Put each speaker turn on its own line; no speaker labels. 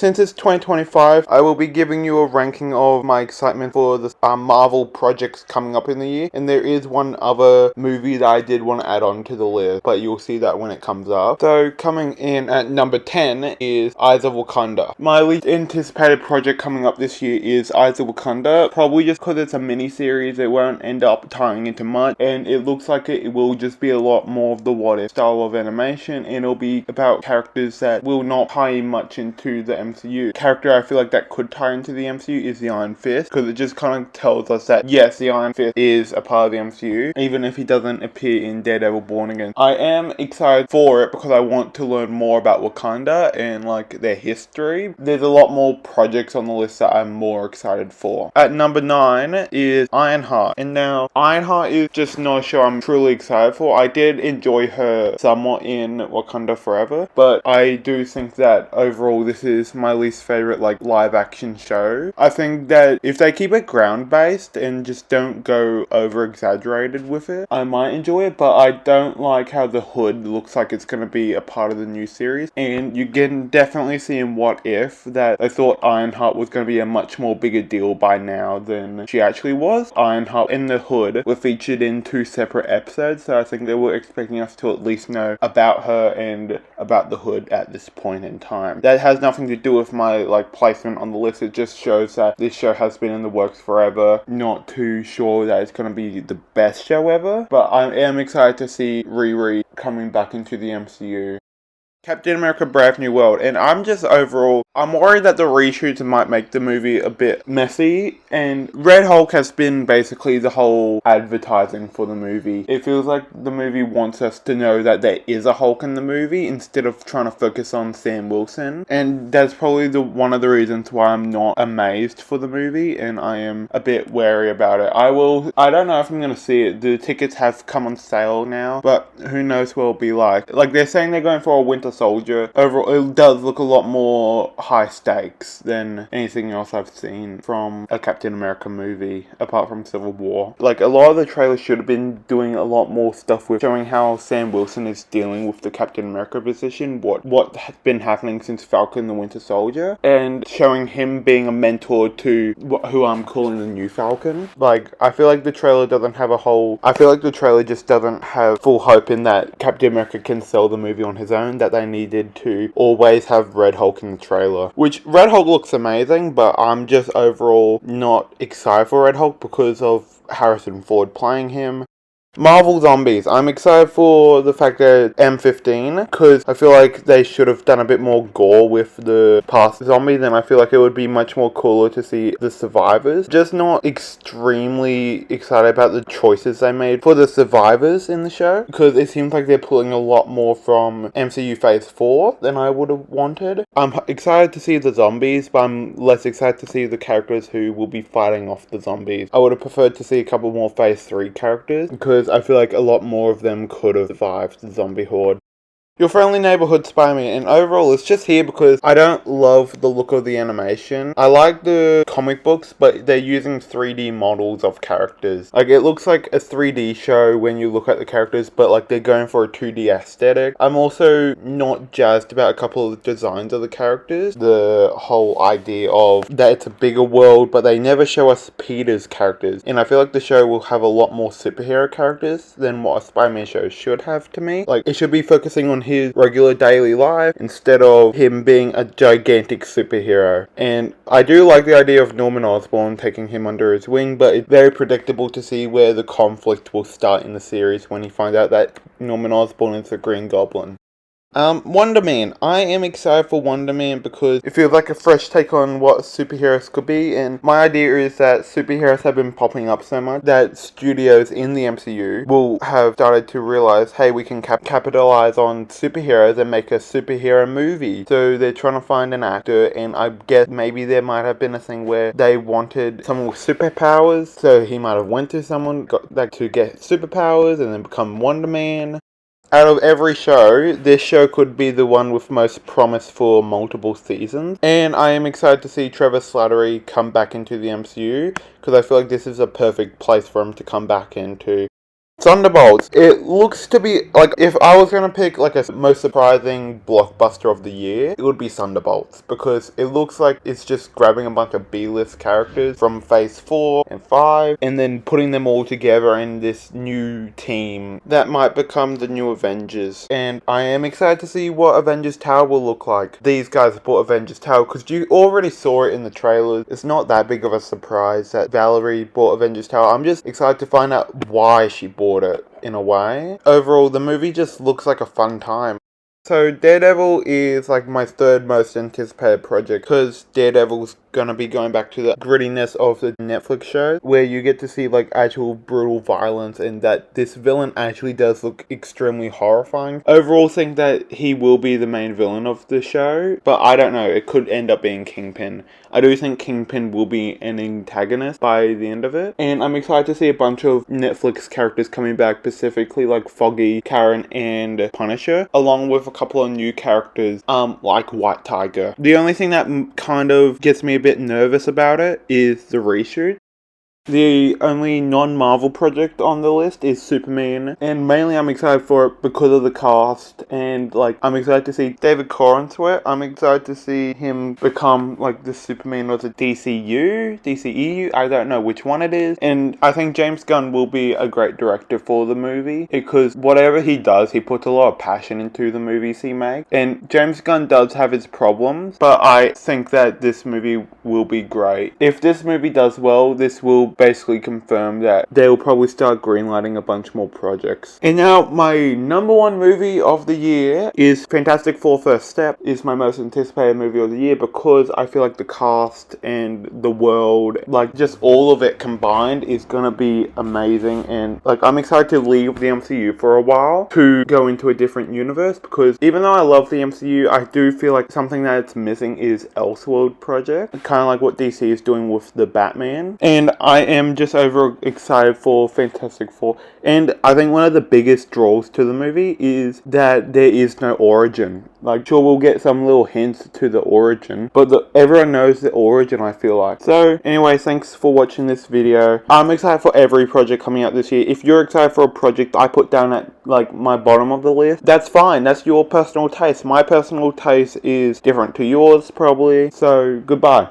Since it's 2025, I will be giving you a ranking of my excitement for the Marvel projects coming up in the year. And there is one other movie that I did want to add on to the list, but you'll see that when it comes up. So coming in at number 10 is Eyes of Wakanda. My least anticipated project coming up this year is Eyes of Wakanda. Probably just because it's a mini-series, it won't end up tying into much. And it looks like it will just be a lot more of the what-if style of animation. And it'll be about characters that will not tie much into the MCU. Character I feel like that could tie into the MCU is the Iron Fist, because it just kind of tells us that yes, the Iron Fist is a part of the MCU, even if he doesn't appear in Daredevil Born Again. I am excited for it because I want to learn more about Wakanda and like their history. There's a lot more projects on the list that I'm more excited for. At number 9 is Ironheart, and now Ironheart is just not a show I'm truly excited for. I did enjoy her somewhat in Wakanda Forever, but I do think that overall this is my least favorite like live action show. I think that if they keep it ground based and just don't go over exaggerated with it, I might enjoy it, but I don't like how the hood looks like it's going to be a part of the new series. And you can definitely see in What If that they thought Ironheart was going to be a much more bigger deal by now than she actually was. Ironheart and the Hood were featured in 2 separate episodes, so I think they were expecting us to at least know about her and about the Hood at this point in time. That has nothing to do with my like placement on the list. It just shows that this show has been in the works forever. Not too sure that it's going to be the best show ever, but I am excited to see Riri coming back into the MCU. Captain America Brave New World, and I'm worried that the reshoots might make the movie a bit messy, and Red Hulk has been basically the whole advertising for the movie. It feels like the movie wants us to know that there is a Hulk in the movie instead of trying to focus on Sam Wilson, and that's probably one of the reasons why I'm not amazed for the movie, and I am a bit wary about it. I don't know if I'm going to see it. The tickets have come on sale now, but who knows what it'll be like. Like, they're saying they're going for a Winter Soldier. Overall, it does look a lot more high stakes than anything else I've seen from a Captain America movie, apart from Civil War. Like, a lot of the trailers should have been doing a lot more stuff with showing how Sam Wilson is dealing with the Captain America position, what has been happening since Falcon the Winter Soldier, and showing him being a mentor to who I'm calling the new Falcon. Like, I feel like the trailer just doesn't have full hope in that Captain America can sell the movie on his own, that they needed to always have Red Hulk in the trailer. Which, Red Hulk looks amazing, but I'm just overall not excited for Red Hulk because of Harrison Ford playing him. Marvel Zombies. I'm excited for the fact that M15, because I feel like they should have done a bit more gore with the past zombies, and I feel like it would be much more cooler to see the survivors. Just not extremely excited about the choices they made for the survivors in the show, because it seems like they're pulling a lot more from MCU Phase 4 than I would have wanted. I'm excited to see the zombies, but I'm less excited to see the characters who will be fighting off the zombies. I would have preferred to see a couple more Phase 3 characters, because I feel like a lot more of them could have survived the zombie horde. Your Friendly Neighborhood Spider-Man, and overall it's just here because I don't love the look of the animation. I like the comic books, but they're using 3D models of characters. Like, it looks like a 3D show when you look at the characters, but like they're going for a 2D aesthetic. I'm also not jazzed about a couple of the designs of the characters. The whole idea of that it's a bigger world, but they never show us Peter's characters. And I feel like the show will have a lot more superhero characters than what a Spider-Man show should have to me. Like, it should be focusing on his regular daily life instead of him being a gigantic superhero. And I do like the idea of Norman Osborn taking him under his wing, but it's very predictable to see where the conflict will start in the series when you find out that Norman Osborn is the Green Goblin. Wonder Man. I am excited for Wonder Man because it feels like a fresh take on what superheroes could be, and my idea is that superheroes have been popping up so much that studios in the MCU will have started to realize, hey, we can capitalize on superheroes and make a superhero movie. So they're trying to find an actor, and I guess maybe there might have been a thing where they wanted someone with superpowers, so he might have went to someone to get superpowers and then become Wonder Man. Out of every show, this show could be the one with most promise for multiple seasons. And I am excited to see Trevor Slattery come back into the MCU, because I feel like this is a perfect place for him to come back into. Thunderbolts. It looks to be like, if I was gonna pick like a most surprising blockbuster of the year, it would be Thunderbolts, because it looks like it's just grabbing a bunch of B-list characters from Phase 4 and 5 and then putting them all together in this new team that might become the new Avengers. And I am excited to see what Avengers Tower will look like. These guys bought Avengers Tower because you already saw it in the trailers. It's not that big of a surprise that Valerie bought Avengers Tower. I'm just excited to find out why she bought it, in a way. Overall, the movie just looks like a fun time. So Daredevil is like my third most anticipated project, because Daredevil's gonna be going back to the grittiness of the Netflix show, where you get to see like actual brutal violence, and that this villain actually does look extremely horrifying. Overall, think that he will be the main villain of the show, but I don't know, it could end up being Kingpin. I do think Kingpin will be an antagonist by the end of it, and I'm excited to see a bunch of Netflix characters coming back, specifically like Foggy, Karen, and Punisher, along with a couple of new characters like White Tiger. The only thing that kind of gets me a bit nervous about it is the reshoot. The only non-Marvel project on the list is Superman, and mainly I'm excited for it because of the cast, and like I'm excited to see David Corenswet. I'm excited to see him become like the Superman of the DCEU, I don't know which one it is, and I think James Gunn will be a great director for the movie, because whatever he does, he puts a lot of passion into the movies he makes, and James Gunn does have his problems, but I think that this movie will be great. If this movie does well, this will basically confirm that they will probably start greenlighting a bunch more projects. And now my number one movie of the year is Fantastic Four First Step. Is my most anticipated movie of the year, because I feel like the cast and the world, like just all of it combined, is gonna be amazing. And like I'm excited to leave the MCU for a while to go into a different universe, because even though I love the MCU, I do feel like something that's missing is Elseworld project, kind of like what DC is doing with the Batman. And I am just over excited for Fantastic Four. And I think one of the biggest draws to the movie is that there is no origin. Like, sure, we'll get some little hints to the origin, but everyone knows the origin, I feel like. So, anyway, thanks for watching this video. I'm excited for every project coming out this year. If you're excited for a project I put down at, like, my bottom of the list, that's fine. That's your personal taste. My personal taste is different to yours, probably. So, goodbye.